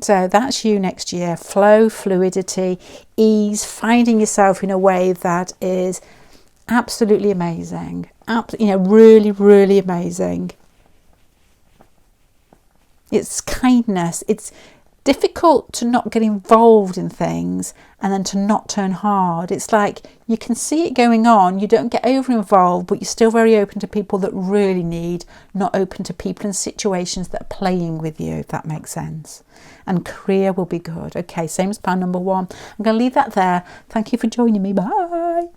So that's you next year. Flow, fluidity, ease, finding yourself in a way that is absolutely amazing. You know, really, really amazing. It's kindness. It's difficult to not get involved in things and then to not turn hard. It's like you can see it going on. You don't get over involved, but you're still very open to people that really need, not open to people and situations that are playing with you, if that makes sense. And career will be good. Okay, same as pile number 1. I'm going to leave that there. Thank you for joining me. Bye.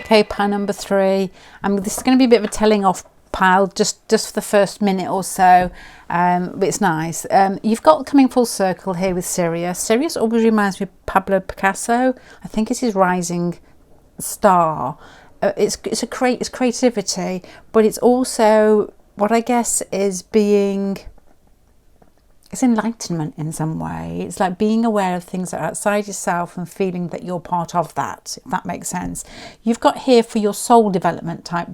Okay, pile number 3. This is going to be a bit of a telling off pile, just for the first minute or so, but it's nice. You've got coming full circle here with Sirius. Sirius always reminds me of Pablo Picasso. I think it's his rising star. It's creativity, but it's also what I guess is being... it's enlightenment in some way. It's like being aware of things that are outside yourself and feeling that you're part of that, if that makes sense. You've got here for your soul development type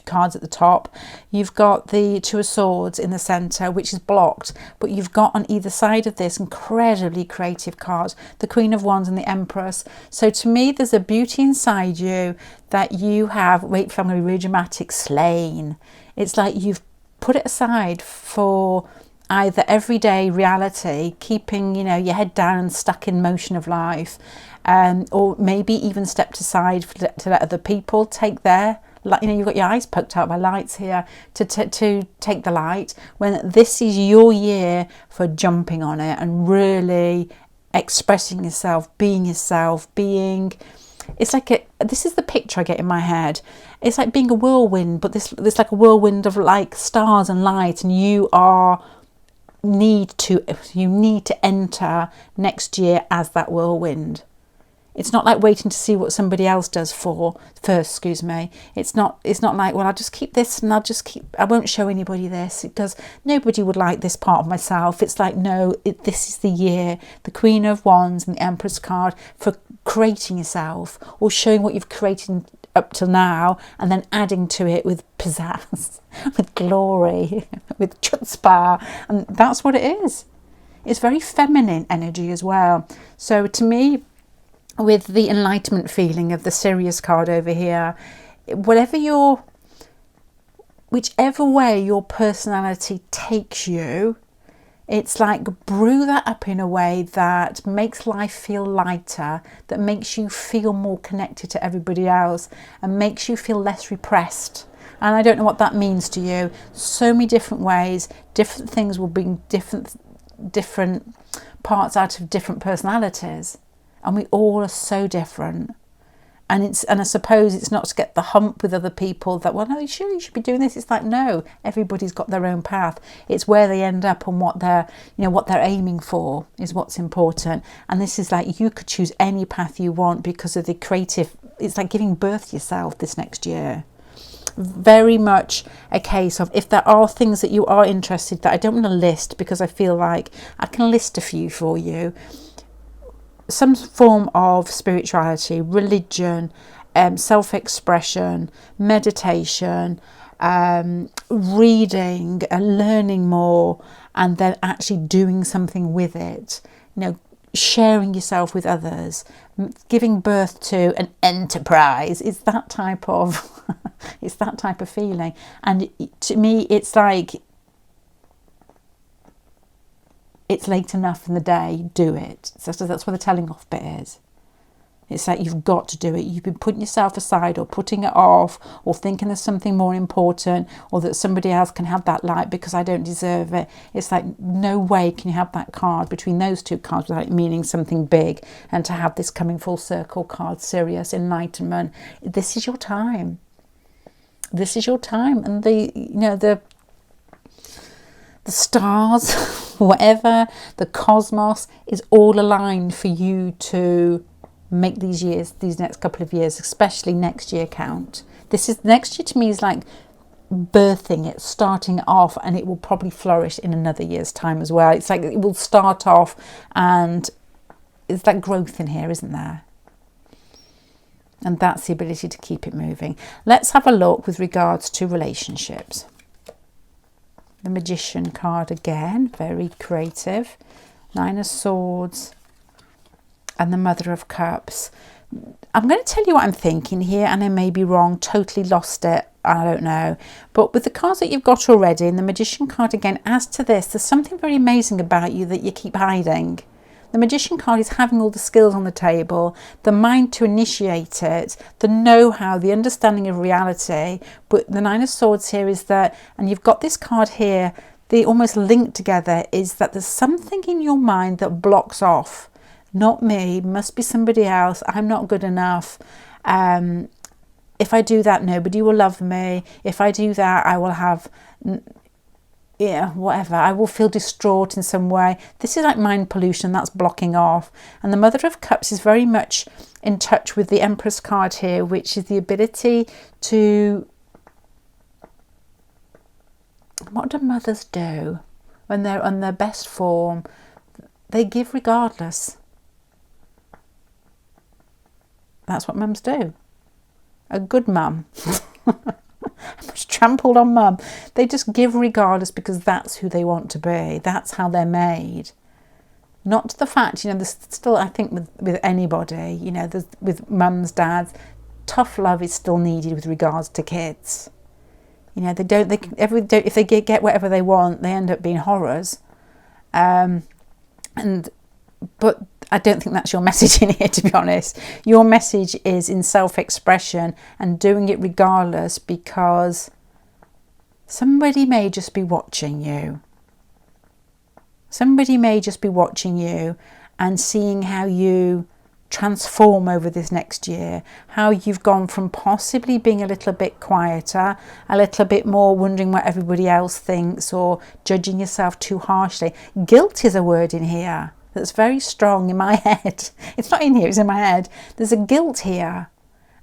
cards at the top. You've got the Two of Swords in the centre, which is blocked, but you've got on either side of this incredibly creative cards, the Queen of Wands and the Empress. So to me, there's a beauty inside you that you have, wait for, I'm going to be really dramatic, slain. It's like you've put it aside for either everyday reality, keeping, you know, your head down and stuck in motion of life, or maybe even stepped aside to let other people take their, like, you know, you've got your eyes poked out by lights here to take the light, when this is your year for jumping on it and really expressing yourself, being it's like this is the picture I get in my head. It's like being a whirlwind, but this like a whirlwind of like stars and light, and you need to enter next year as that whirlwind. It's not like waiting to see what somebody else does first, excuse me. It's not like, well, I'll just keep this and I won't show anybody this because nobody would like this part of myself. It's like, no, this is the year, the Queen of Wands and the Empress card, for creating yourself or showing what you've created up till now, and then adding to it with pizzazz, with glory, with chutzpah, and that's what it is. It's very feminine energy as well. So to me, with the enlightenment feeling of the Sirius card over here, whichever way your personality takes you, it's like brew that up in a way that makes life feel lighter, that makes you feel more connected to everybody else and makes you feel less repressed. And I don't know what that means to you. So many different ways, different things will bring different parts out of different personalities. And we all are so different. And I suppose it's not to get the hump with other people that, well, no, you should be doing this. It's like, no, everybody's got their own path. It's where they end up and what they're aiming for is what's important. And this is like, you could choose any path you want because of the creative. It's like giving birth to yourself this next year. Very much a case of, if there are things that you are interested, that I don't want to list because I feel like I can list a few for you. Some form of spirituality, religion, self-expression, meditation, reading and learning more, and then actually doing something with it, you know, sharing yourself with others, giving birth to an enterprise. It's that type of it's that type of feeling. And to me, it's like, it's late enough in the day, do it. So that's where the telling off bit is. It's like, you've got to do it. You've been putting yourself aside or putting it off or thinking there's something more important or that somebody else can have that light because I don't deserve it. It's like, no way can you have that card between those two cards without it meaning something big. And to have this coming full circle card, Sirius, enlightenment, this is your time. This is your time. And the stars, whatever, the cosmos is all aligned for you to make these next couple of years, especially next year, count. Next year to me is like birthing it, starting it off, and it will probably flourish in another year's time as well. It's like it will start off, and it's that growth in here, isn't there? And that's the ability to keep it moving. Let's have a look with regards to relationships. The Magician card again, very creative. Nine of Swords and the Mother of Cups. I'm going to tell you what I'm thinking here, and I may be wrong, totally lost it, I don't know. But with the cards that you've got already, and the Magician card again, as to this, there's something very amazing about you that you keep hiding. The Magician card is having all the skills on the table, the mind to initiate it, the know-how, the understanding of reality. But the Nine of Swords here is that, and you've got this card here, they almost linked together, is that there's something in your mind that blocks off. Not me, must be somebody else, I'm not good enough. If I do that, nobody will love me. If I do that, I will have... whatever, I will feel distraught in some way. This is like mind pollution that's blocking off. And the Mother of Cups is very much in touch with the Empress card here, which is the ability to... What do mothers do when they're on their best form? They give regardless. That's what mums do. A good mum trampled on mum. They just give regardless because that's who they want to be. That's how they're made. Not the fact, you know, there's still, I think with anybody, you know, with mums, dads, tough love is still needed with regards to kids. You know, if they get whatever they want, they end up being horrors. But I don't think that's your message in here, to be honest. Your message is in self-expression and doing it regardless, because somebody may just be watching you. Somebody may just be watching you and seeing how you transform over this next year, how you've gone from possibly being a little bit quieter, a little bit more wondering what everybody else thinks or judging yourself too harshly. Guilt is a word in here that's very strong in my head. It's not in here, it's in my head. There's a guilt here,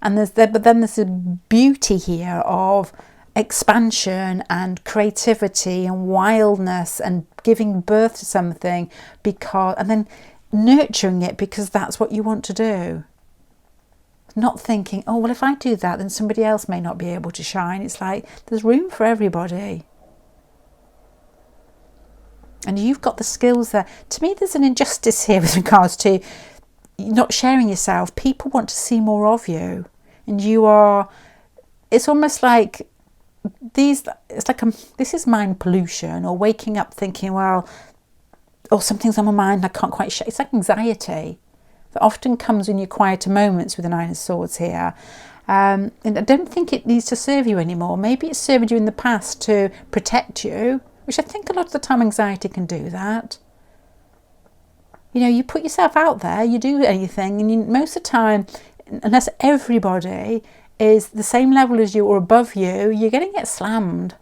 and but then there's a beauty here of expansion and creativity and wildness and giving birth to something, and then nurturing it because that's what you want to do. Not thinking, oh, well, if I do that, then somebody else may not be able to shine. It's like there's room for everybody. And you've got the skills there. To me, there's an injustice here with regards to not sharing yourself. People want to see more of you. And it's almost like this is mind pollution, or waking up thinking, well, or something's on my mind, I can't quite share. It's like anxiety that often comes in your quieter moments with the Nine of Swords here. And I don't think it needs to serve you anymore. Maybe it served you in the past to protect you, which I think a lot of the time anxiety can do that. You know, you put yourself out there, you do anything, and most of the time, unless everybody is the same level as you or above you, you're going to get slammed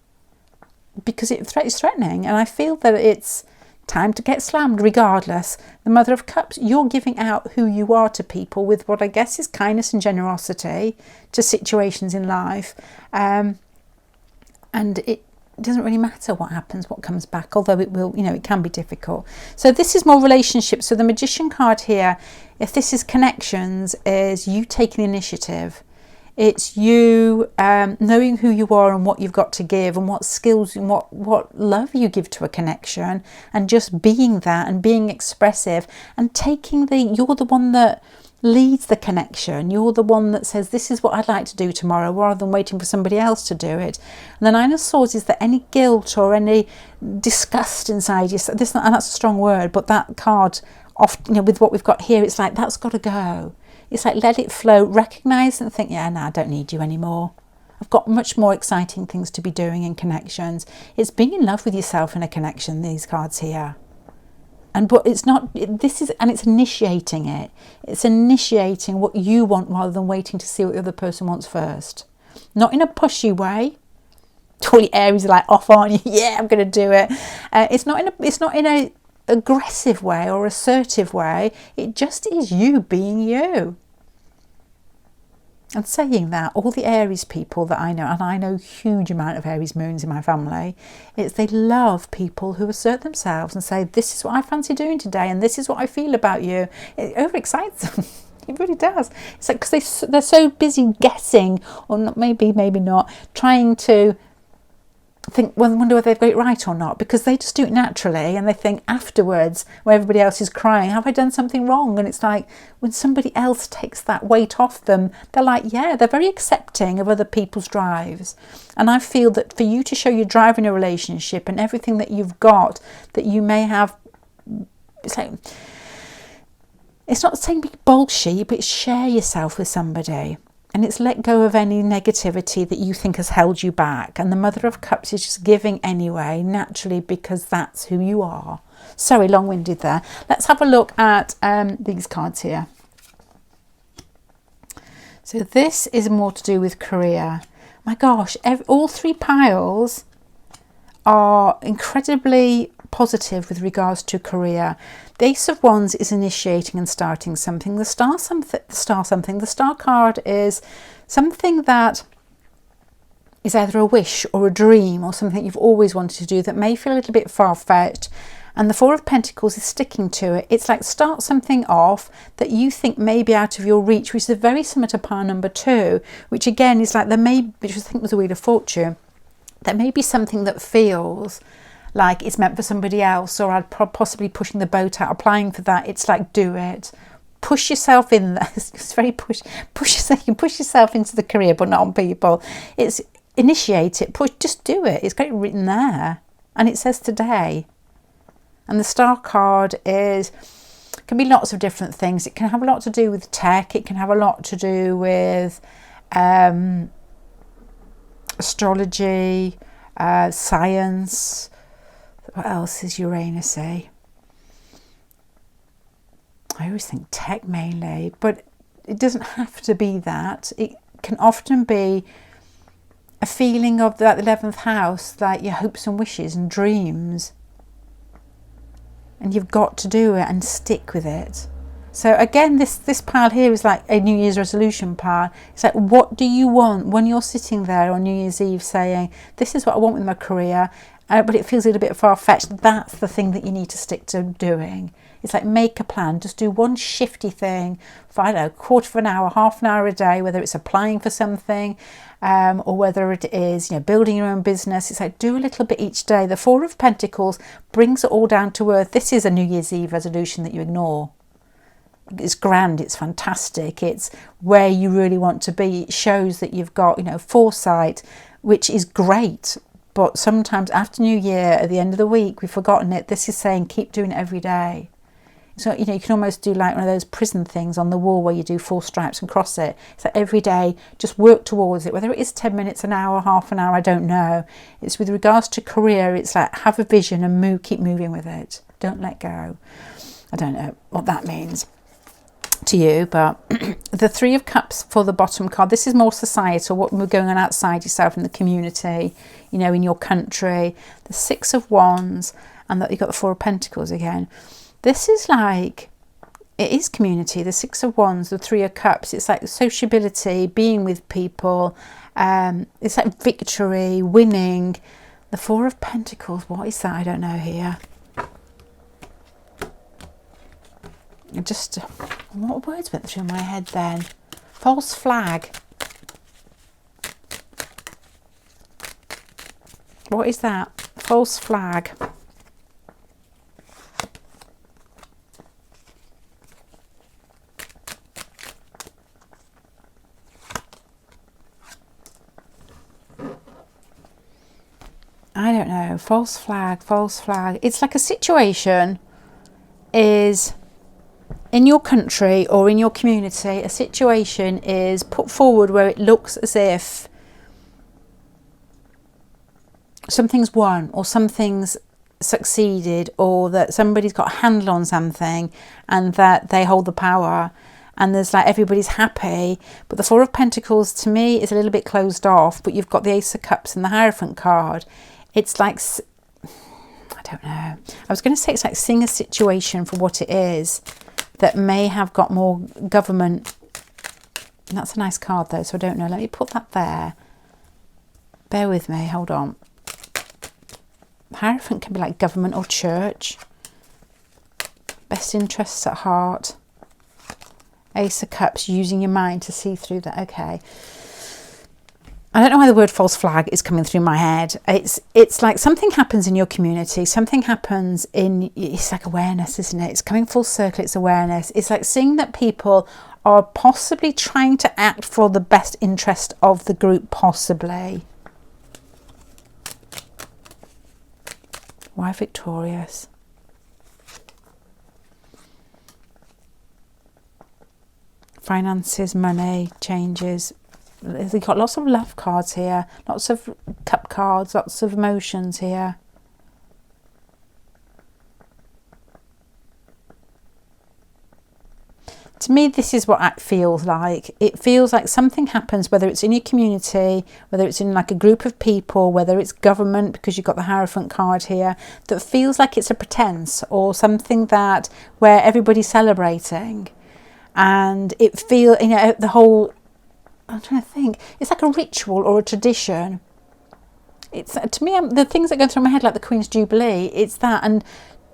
because it's threatening. And I feel that it's time to get slammed regardless. The Mother of Cups, you're giving out who you are to people with what I guess is kindness and generosity to situations in life. And it doesn't really matter what happens, what comes back, although it will, you know, it can be difficult. So this is more relationships. So the Magician card here, if this is connections, is you taking initiative. It's you knowing who you are and what you've got to give and what skills and what love you give to a connection, and just being that and being expressive and you're the one that leads the connection. You're the one that says, this is what I'd like to do tomorrow, rather than waiting for somebody else to do it. And the Nine of Swords is that any guilt or any disgust inside you, and that's a strong word, but that card, often, you know, with what we've got here, it's like that's got to go. It's like let it flow, recognise and think, yeah, no, I don't need you anymore. I've got much more exciting things to be doing in connections. It's being in love with yourself in a connection, these cards here. But it's not, it's initiating it. It's initiating what you want rather than waiting to see what the other person wants first. Not in a pushy way. All the Aries are like off on you. Yeah, I'm going to do it. It's not in a aggressive way or assertive way. It just is you being you. And saying that, all the Aries people that I know, and I know a huge amount of Aries moons in my family, they love people who assert themselves and say, this is what I fancy doing today and this is what I feel about you. It overexcites them. It really does. It's like because they're so busy guessing, or not, maybe not, trying to think, well, I wonder whether they've got it right or not, because they just do it naturally, and they think afterwards, when everybody else is crying, have I done something wrong? And it's like when somebody else takes that weight off them, they're like, yeah, they're very accepting of other people's drives. And I feel that for you to show your drive in a relationship and everything that you've got, that you may have, it's not saying be bullshit, but share yourself with somebody. And it's let go of any negativity that you think has held you back. And the Mother of Cups is just giving anyway, naturally, because that's who you are. Sorry, long-winded there. Let's have a look at these cards here. So this is more to do with career. My gosh, all three piles are incredibly positive with regards to career. The Ace of Wands is initiating and starting something. The Star card is something that is either a wish or a dream or something you've always wanted to do that may feel a little bit far-fetched. And the Four of Pentacles is sticking to it. It's like start something off that you think may be out of your reach, which is very similar to pile number 2, which again is like which I think was a Wheel of Fortune. there may be something that feels like it's meant for somebody else, or I'd possibly pushing the boat out, applying for that. It's like, do it. Push yourself in there. It's very push yourself. You can push yourself into the career, but not on people. It's initiate it. Just do it. It's got it written there, and it says today. And the star card can be lots of different things. It can have a lot to do with tech. It can have a lot to do with astrology, science. What else is Uranus-y? I always think tech mainly, but it doesn't have to be that. It can often be a feeling of that 11th house, like your hopes and wishes and dreams. And you've got to do it and stick with it. So again, this pile here is like a New Year's resolution pile. It's like, what do you want when you're sitting there on New Year's Eve saying, this is what I want with my career, but it feels a little bit far-fetched. That's the thing that you need to stick to doing. It's like, make a plan. Just do one shifty thing for, I don't know, a quarter of an hour, half an hour a day, whether it's applying for something or whether it is, building your own business. It's like, do a little bit each day. The Four of Pentacles brings it all down to earth. This is a New Year's Eve resolution that you ignore. It's grand, it's fantastic, it's where you really want to be. It shows that you've got, foresight, which is great. But sometimes after New Year, at the end of the week, we've forgotten it. This is saying keep doing it every day. So, you can almost do like one of those prison things on the wall where you do 4 stripes and cross it. It's like every day, just work towards it. Whether it is 10 minutes, an hour, half an hour, I don't know. It's with regards to career, it's like have a vision and keep moving with it. Don't let go. I don't know what that means to you, but the Three of Cups for the bottom card, this is more societal, what we're going on outside yourself in the community, in your country. The Six of Wands, and that you've got the Four of Pentacles again. This is like, it is community. The Six of Wands, the Three of Cups, it's like sociability, being with people. It's like victory, winning. The Four of Pentacles, what is that? I don't know here. What words went through my head then? False flag. What is that? False flag. I don't know. False flag, false flag. It's like a situation is in your country or in your community, a situation is put forward where it looks as if something's won or something's succeeded, or that somebody's got a handle on something and that they hold the power, and there's like everybody's happy. But the Four of Pentacles to me is a little bit closed off, but you've got the Ace of Cups and the Hierophant card. It's like, I don't know, I was going to say it's like seeing a situation for what it is that may have got more government. And that's a nice card though, so I don't know. Let me put that there. Bear with me, hold on. Hierophant can be like government or church. Best interests at heart. Ace of Cups, using your mind to see through that. Okay. I don't know why the word false flag is coming through my head. It's like something happens in your community. Something happens it's like awareness, isn't it? It's coming full circle. It's awareness. It's like seeing that people are possibly trying to act for the best interest of the group, possibly. Why victorious? Finances, money, changes. We've got lots of love cards here, lots of cup cards, lots of emotions here. To me, this is what it feels like. It feels like something happens, whether it's in your community, whether it's in like a group of people, whether it's government, because you've got the Hierophant card here, that feels like it's a pretense or something that where everybody's celebrating. And it feels, the whole, I'm trying to think, it's like a ritual or a tradition. It's, to me, the things that go through my head, like the Queen's Jubilee, it's that. And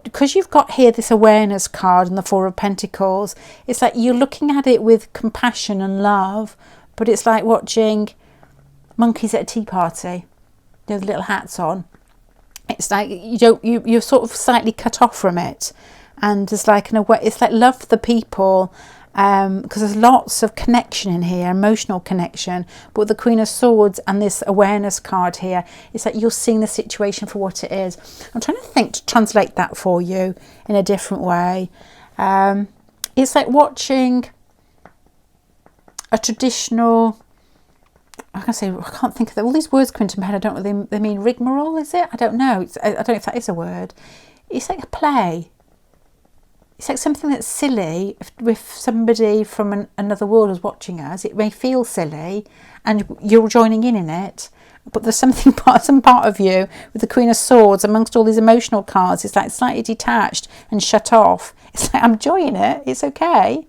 because you've got here this awareness card and the Four of Pentacles, it's like you're looking at it with compassion and love, but it's like watching monkeys at a tea party. you know, the little hats on. It's like you're sort of slightly cut off from it, and there's like in a way it's like love for the people, because there's lots of connection in here, emotional connection. But with the Queen of Swords and this awareness card here, it's like you're seeing the situation for what it is. I'm trying to think to translate that for you in a different way. It's like watching a traditional, I can't think of all these words come into my head. I don't know what they mean. Rigmarole, is it? I don't know. I don't know if that is a word. It's like a play. It's like something that's silly. If somebody from another world is watching us, it may feel silly and you're joining in it. But there's some part of you with the Queen of Swords amongst all these emotional cards. It's like slightly detached and shut off. It's like, I'm enjoying it. It's okay.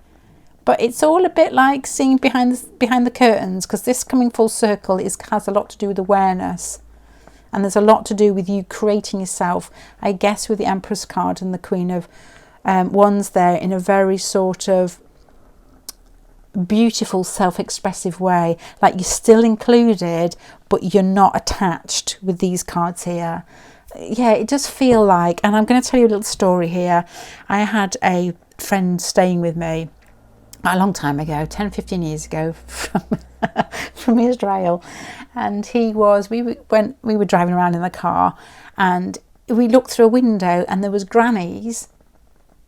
But it's all a bit like seeing behind the curtains, because this coming full circle has a lot to do with awareness. And there's a lot to do with you creating yourself, I guess, with the Empress card and the Queen of Wands there, in a very sort of beautiful, self-expressive way. Like you're still included, but you're not attached with these cards here. Yeah, it does feel like, and I'm going to tell you a little story here. I had a friend staying with me a long time ago, 10-15 years ago, from Israel, and we were driving around in the car, and we looked through a window and there was grannies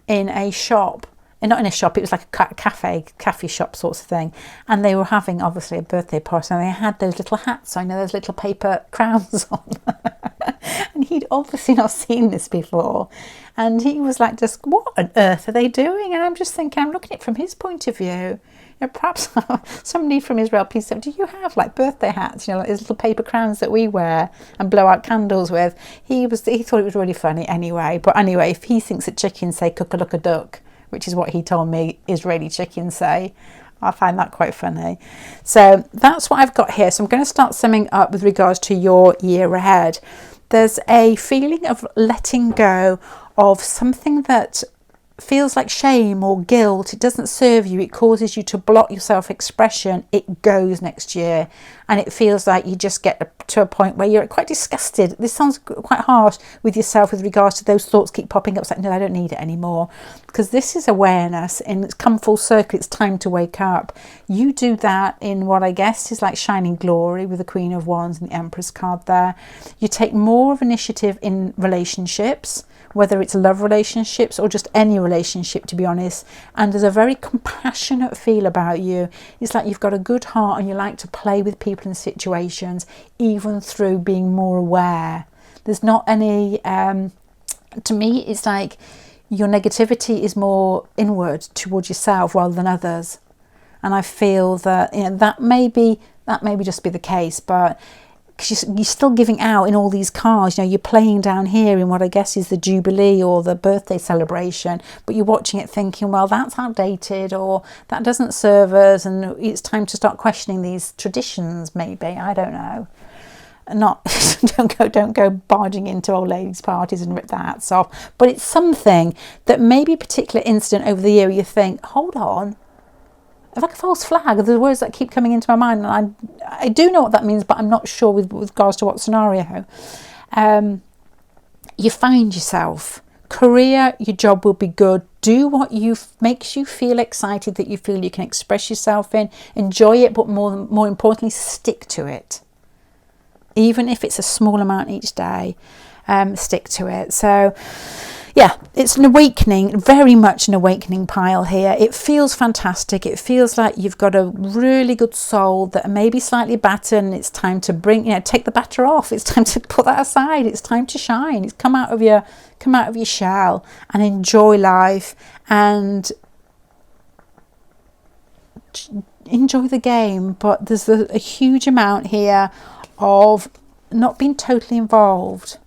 in a shop, and not in a shop, it was like a cafe shop sorts of thing, and they were having obviously a birthday party, and they had those little hats on, those little paper crowns on. And he'd obviously not seen this before, and he was like, just what on earth are they doing? And I'm just thinking, I'm looking at it from his point of view. Perhaps somebody from Israel, please say, do you have like birthday hats, like these little paper crowns that we wear and blow out candles with? He thought it was really funny anyway. But anyway, if he thinks that chickens say cook-a-look-a-duck, which is what he told me Israeli chickens say, I find that quite funny. So that's what I've got here. So I'm going to start summing up with regards to your year ahead. There's a feeling of letting go of something that feels like shame or guilt. It doesn't serve you. It causes you to block your self-expression. It goes next year, and it feels like you just get to a point where you're quite disgusted. This sounds quite harsh with yourself with regards to those thoughts keep popping up. It's like, no, I don't need it anymore, because this is awareness and it's come full circle. It's time to wake up. You do that in what I guess is like shining glory with the Queen of Wands and the Empress card there. You take more of initiative in relationships, whether it's love relationships or just any relationship, to be honest. And there's a very compassionate feel about you. It's like you've got a good heart and you like to play with people and situations, even through being more aware. There's not any, to me, it's like your negativity is more inward towards yourself rather than others. And I feel that, that may just be the case, but because you're still giving out in all these cards, you're playing down here in what I guess is the Jubilee or the birthday celebration, but you're watching it thinking, well, that's outdated, or that doesn't serve us, and it's time to start questioning these traditions, maybe. I don't know. Don't go barging into old ladies' parties and rip the hats off, but it's something that maybe a particular incident over the year you think, hold on, it's like a false flag. The words that keep coming into my mind, and I do know what that means, but I'm not sure with regards to what scenario. You find yourself, career, your job will be good. Do what makes you feel excited, that you feel you can express yourself in. Enjoy it, but more importantly, stick to it. Even if it's a small amount each day, stick to it. So yeah, it's an awakening, very much an awakening pile here. It feels fantastic. It feels like you've got a really good soul that may be slightly battered, and it's time to take the batter off. It's time to put that aside. It's time to shine. It's come out of your shell and enjoy life and enjoy the game. But there's a huge amount here of not being totally involved.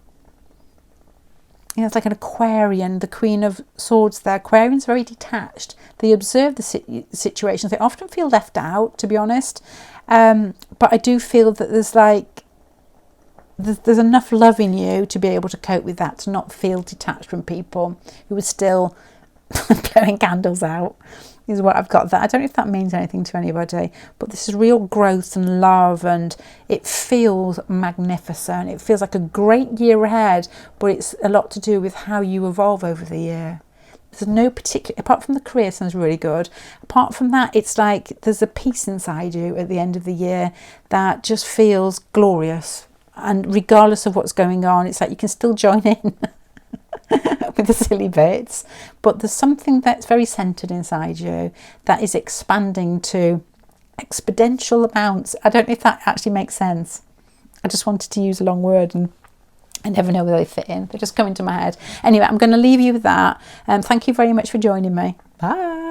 It's like an Aquarian, the Queen of Swords there. Aquarians are very detached. They observe the situations. They often feel left out, to be honest. But I do feel that there's enough love in you to be able to cope with that, to not feel detached from people who are still blowing candles out is what I've got. That I don't know if that means anything to anybody, but this is real growth and love, and it feels magnificent. It feels like a great year ahead, but it's a lot to do with how you evolve over the year. There's no particular, apart from the career sounds really good, apart from that, it's like there's a peace inside you at the end of the year that just feels glorious, and regardless of what's going on, it's like you can still join in with the silly bits, but there's something that's very centered inside you that is expanding to exponential amounts. I don't know if that actually makes sense. I just wanted to use a long word, and I never know where they fit in. They just come into my head. Anyway, I'm going to leave you with that. Thank you very much for joining me. Bye.